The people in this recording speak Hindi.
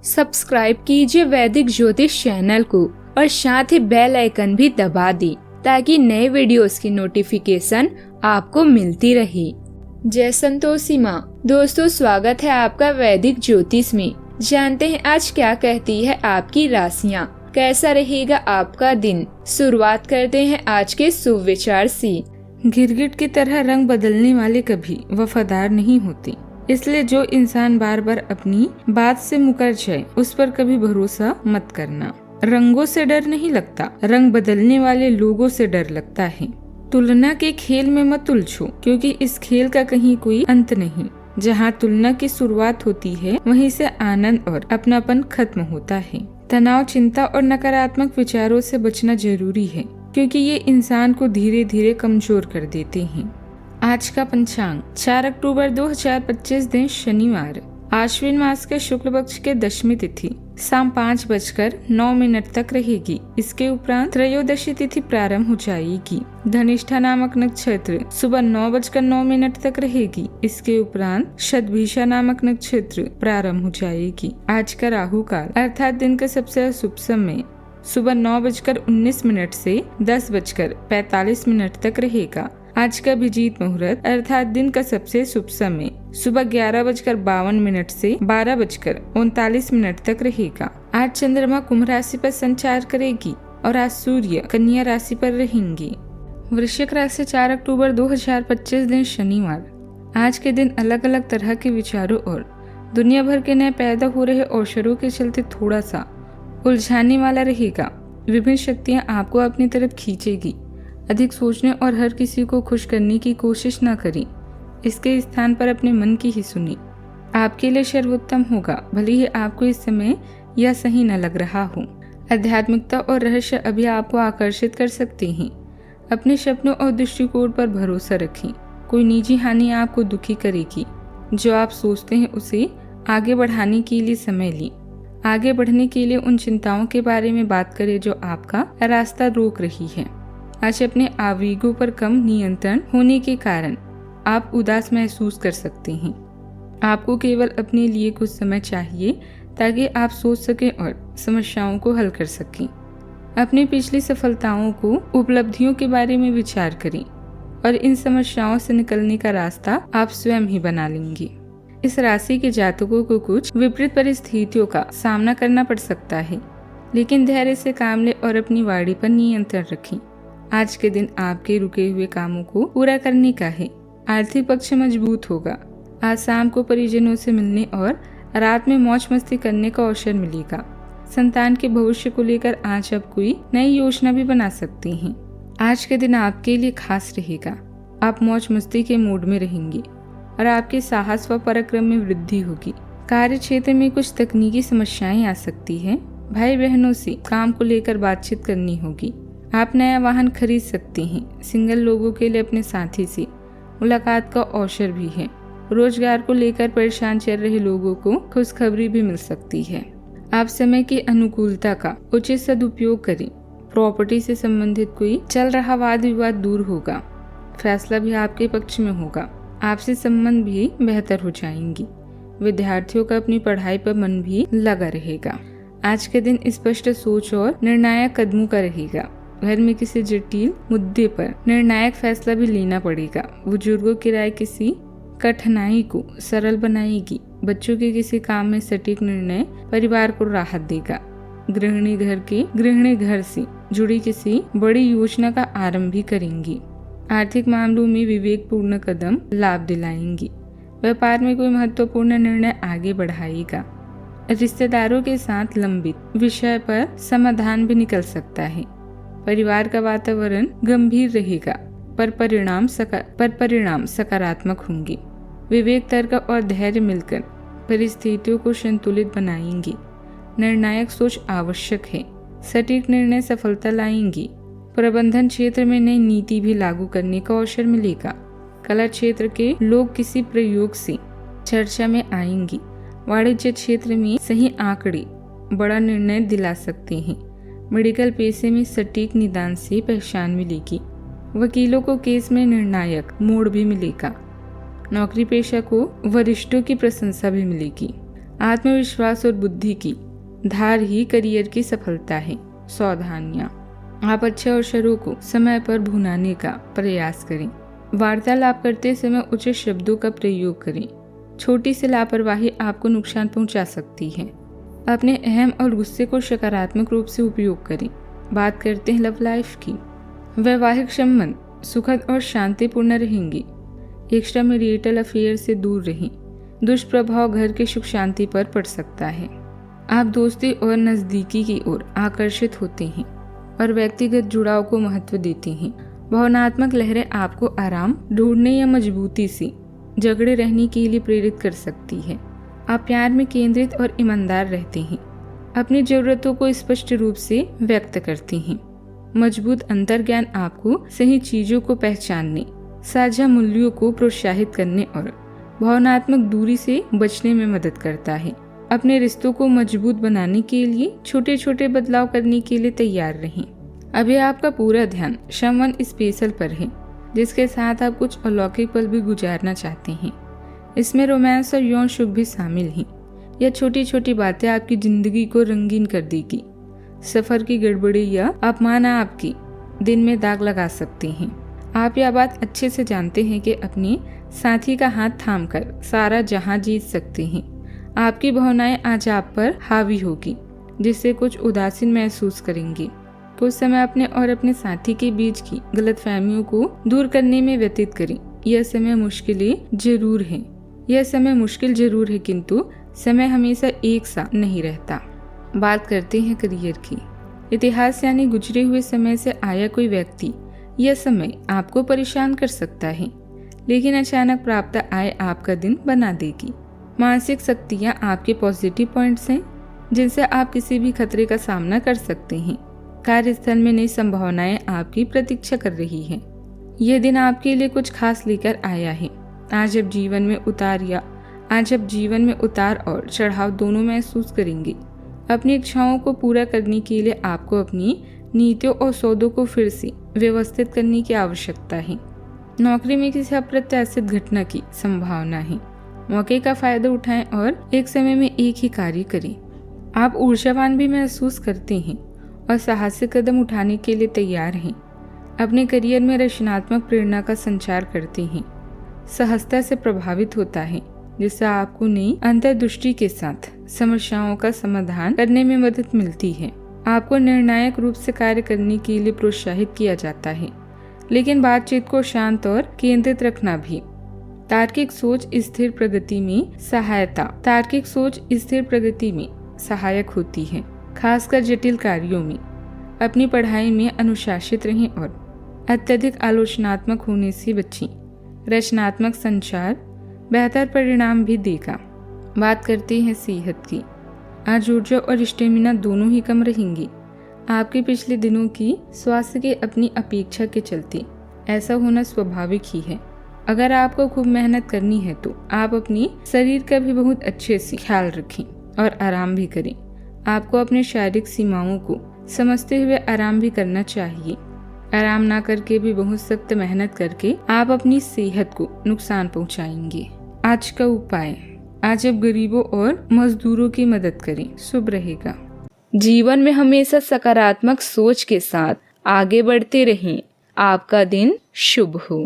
सब्सक्राइब कीजिए वैदिक ज्योतिष चैनल को और साथ ही बेल आइकन भी दबा दी ताकि नए वीडियोस की नोटिफिकेशन आपको मिलती रहे। जय संतोषी माँ। दोस्तों, स्वागत है आपका वैदिक ज्योतिष में। जानते हैं आज क्या कहती है आपकी राशियाँ, कैसा रहेगा आपका दिन। शुरुआत करते हैं आज के शुभ विचार से। गिरगिट की तरह रंग बदलने वाले कभी वफादार नहीं होते, इसलिए जो इंसान बार बार अपनी बात से मुकर जाए उस पर कभी भरोसा मत करना। रंगों से डर नहीं लगता, रंग बदलने वाले लोगों से डर लगता है। तुलना के खेल में मत उलझो, क्योंकि इस खेल का कहीं कोई अंत नहीं। जहाँ तुलना की शुरुआत होती है वहीं से आनंद और अपनापन खत्म होता है। तनाव, चिंता और नकारात्मक विचारों से बचना जरूरी है, क्योंकि ये इंसान को धीरे धीरे कमजोर कर देते हैं। आज का पंचांग 4 अक्टूबर 2025 दिन शनिवार, आश्विन मास के शुक्ल पक्ष के दशमी तिथि शाम 5:09 तक रहेगी। इसके उपरांत त्रयोदशी तिथि प्रारंभ हो जाएगी। धनिष्ठा नामक नक्षत्र सुबह 9:09 तक रहेगी। इसके उपरांत शतभिषा नामक नक्षत्र प्रारंभ हो जाएगी। आज का राहु काल अर्थात दिन का सबसे शुभ समय सुबह 9:19 से 10:45 तक रहेगा। आज का अभिजीत मुहूर्त अर्थात दिन का सबसे शुभ समय सुबह 11:52 से 12:39 तक रहेगा। आज चंद्रमा कुंभ राशि पर संचार करेगी और आज सूर्य कन्या राशि पर रहेंगे। वृश्चिक राशि 4 अक्टूबर 2025 दिन शनिवार, आज के दिन अलग अलग तरह के विचारों और दुनिया भर के नए पैदा हो रहे अवसरों के चलते थोड़ा सा उलझाने वाला रहेगा। विभिन्न शक्तियाँ आपको अपनी तरफ खींचेगी। अधिक सोचने और हर किसी को खुश करने की कोशिश न करें। इसके स्थान पर अपने मन की ही सुनी। आपके लिए सर्वोत्तम होगा, भले ही आपको इस समय यह सही न लग रहा हो। आध्यात्मिकता और रहस्य अभी आपको आकर्षित कर सकते हैं। अपने सपनों और दृष्टिकोण पर भरोसा रखें। कोई निजी हानि आपको दुखी करेगी। जो आप सोचते हैं उसे आगे बढ़ाने के लिए समय लें। आगे बढ़ने के लिए उन चिंताओं के बारे में बात करें जो आपका रास्ता रोक रही है। आज अपने आवेगों पर कम नियंत्रण होने के कारण आप उदास महसूस कर सकते हैं। आपको केवल अपने लिए कुछ समय चाहिए ताकि आप सोच सकें और समस्याओं को हल कर सकें। अपनी पिछली सफलताओं को, उपलब्धियों के बारे में विचार करें और इन समस्याओं से निकलने का रास्ता आप स्वयं ही बना लेंगे। इस राशि के जातकों को कुछ विपरीत परिस्थितियों का सामना करना पड़ सकता है, लेकिन धैर्य से काम लें और अपनी वाणी पर नियंत्रण रखें। आज के दिन आपके रुके हुए कामों को पूरा करने का है। आर्थिक पक्ष मजबूत होगा। आज शाम को परिजनों से मिलने और रात में मौज मस्ती करने का अवसर मिलेगा। संतान के भविष्य को लेकर आज आप कोई नई योजना भी बना सकते हैं। आज के दिन आपके लिए खास रहेगा। आप मौज मस्ती के मूड में रहेंगे और आपके साहस व पराक्रम में वृद्धि होगी। कार्य क्षेत्र में कुछ तकनीकी समस्याएं आ सकती हैं। भाई बहनों से काम को लेकर बातचीत करनी होगी। आप नया वाहन खरीद सकते हैं। सिंगल लोगों के लिए अपने साथी से मुलाकात का अवसर भी है। रोजगार को लेकर परेशान चल रहे लोगों को खुशखबरी भी मिल सकती है। आप समय की अनुकूलता का उचित सदुपयोग करें। प्रॉपर्टी से संबंधित कोई चल रहा वाद विवाद दूर होगा। फैसला भी आपके पक्ष में होगा। आपसी संबंध भी बेहतर हो जाएंगी। विद्यार्थियों का अपनी पढ़ाई पर मन भी लगा रहेगा। आज के दिन स्पष्ट सोच और निर्णायक कदमों का रहेगा। घर में किसी जटिल मुद्दे पर निर्णायक फैसला भी लेना पड़ेगा। बुजुर्गों की राय किसी कठिनाई को सरल बनाएगी। बच्चों के किसी काम में सटीक निर्णय परिवार को राहत देगा। गृहिणी घर से जुड़ी किसी बड़ी योजना का आरंभ भी करेंगी। आर्थिक मामलों में विवेकपूर्ण कदम लाभ दिलाएंगी। व्यापार में कोई महत्वपूर्ण निर्णय आगे बढ़ाएगा। रिश्तेदारों के साथ लंबित विषय पर समाधान भी निकल सकता है। परिवार का वातावरण गंभीर रहेगा, पर परिणाम सकारात्मक होंगे। विवेक, तर्क और धैर्य मिलकर परिस्थितियों को संतुलित बनाएंगे। निर्णायक सोच आवश्यक है। सटीक निर्णय सफलता लाएंगी। प्रबंधन क्षेत्र में नई नीति भी लागू करने का अवसर मिलेगा। कला क्षेत्र के लोग किसी प्रयोग से चर्चा में आएंगी। वाणिज्य क्षेत्र में सही आंकड़े बड़ा निर्णय दिला सकते हैं। मेडिकल पेशे में सटीक निदान से पहचान मिलेगी। वकीलों को केस में निर्णायक मोड़ भी मिलेगा। नौकरी पेशा को वरिष्ठों की प्रशंसा भी मिलेगी। आत्मविश्वास और बुद्धि की धार ही करियर की सफलता है। सावधानियां, आप अच्छे अवसरों को समय पर भुनाने का प्रयास करें। वार्तालाप करते समय उचित शब्दों का प्रयोग करें। छोटी सी लापरवाही आपको नुकसान पहुंचा सकती है। अपने अहम और गुस्से को सकारात्मक रूप से उपयोग करें। बात करते हैं लव लाइफ की। वैवाहिक संबंध सुखद और शांतिपूर्ण रहेंगे। एक्स्ट्रा मैरिटल अफेयर से दूर रहें। दुष्प्रभाव घर के सुख शांति पर पड़ सकता है। आप दोस्ती और नजदीकी की ओर आकर्षित होते हैं और व्यक्तिगत जुड़ाव को महत्व देते हैं। भावनात्मक लहरें आपको आराम ढूंढने या मजबूती से झगड़े रहने के लिए प्रेरित कर सकती है। आप प्यार में केंद्रित और ईमानदार रहते हैं। अपनी जरूरतों को स्पष्ट रूप से व्यक्त करते हैं। मजबूत अंतर्ज्ञान आपको सही चीजों को पहचानने, साझा मूल्यों को प्रोत्साहित करने और भावनात्मक दूरी से बचने में मदद करता है। अपने रिश्तों को मजबूत बनाने के लिए छोटे छोटे बदलाव करने के लिए तैयार रहें। अभी आपका पूरा ध्यान समवन स्पेशल पर है, जिसके साथ आप कुछ अलौकिक पल भी गुजारना चाहते हैं। इसमें रोमांस और यौन सुख भी शामिल हैं। यह छोटी छोटी बातें आपकी जिंदगी को रंगीन कर देगी। सफर की गड़बड़ी या अपमान आपकी दिन में दाग लगा सकते हैं। आप यह बात अच्छे से जानते हैं कि अपने साथी का हाथ थामकर सारा जहां जीत सकते हैं। आपकी भावनाएं आज आप पर हावी होगी, जिससे कुछ उदासीन महसूस करेंगे। कुछ समय अपने और अपने साथी के बीच की गलतफहमियों को दूर करने में व्यतीत करें। यह समय मुश्किल जरूर है, किंतु समय हमेशा एक सा नहीं रहता। बात करते हैं करियर की। इतिहास यानी गुजरे हुए समय से आया कोई व्यक्ति यह समय आपको परेशान कर सकता है, लेकिन अचानक प्राप्त आय आपका दिन बना देगी। मानसिक शक्तियाँ आपके पॉजिटिव पॉइंट्स हैं, जिनसे आप किसी भी खतरे का सामना कर सकते हैं। कार्यस्थल में नई संभावनाएं आपकी प्रतीक्षा कर रही हैं। यह दिन आपके लिए कुछ खास लेकर आया है। आज आप जीवन में उतार और चढ़ाव दोनों महसूस करेंगे। अपनी इच्छाओं को पूरा करने के लिए आपको अपनी नीतियों और सौदों को फिर से व्यवस्थित करने की आवश्यकता है। नौकरी में किसी अप्रत्याशित घटना की संभावना है। मौके का फायदा उठाएं और एक समय में एक ही कार्य करें। आप ऊर्जावान भी महसूस करते हैं और साहसिक कदम उठाने के लिए तैयार हैं। अपने करियर में रचनात्मक प्रेरणा का संचार करते हैं। सहजता से प्रभावित होता है, जिससे आपको नई अंतर्दृष्टि के साथ समस्याओं का समाधान करने में मदद मिलती है। आपको निर्णायक रूप से कार्य करने के लिए प्रोत्साहित किया जाता है, लेकिन बातचीत को शांत और केंद्रित रखना भी। तार्किक सोच स्थिर प्रगति में सहायक होती है, खासकर जटिल कार्यों में। अपनी पढ़ाई में अनुशासित रहें और अत्यधिक आलोचनात्मक होने से बचें। रचनात्मक संचार बेहतर परिणाम भी देगा। बात करते हैं सेहत की। आज ऊर्जा और स्टेमिना दोनों ही कम रहेंगी। आपके पिछले दिनों की स्वास्थ्य के अपनी अपेक्षा के चलते ऐसा होना स्वाभाविक ही है। अगर आपको खूब मेहनत करनी है तो आप अपने शरीर का भी बहुत अच्छे से ख्याल रखें और आराम भी करें। आपको अपने शारीरिक सीमाओं को समझते हुए आराम भी करना चाहिए। आराम ना करके भी बहुत सख्त मेहनत करके आप अपनी सेहत को नुकसान पहुंचाएंगे। आज का उपाय, आज आप गरीबों और मजदूरों की मदद करें, शुभ रहेगा। जीवन में हमेशा सकारात्मक सोच के साथ आगे बढ़ते रहें। आपका दिन शुभ हो।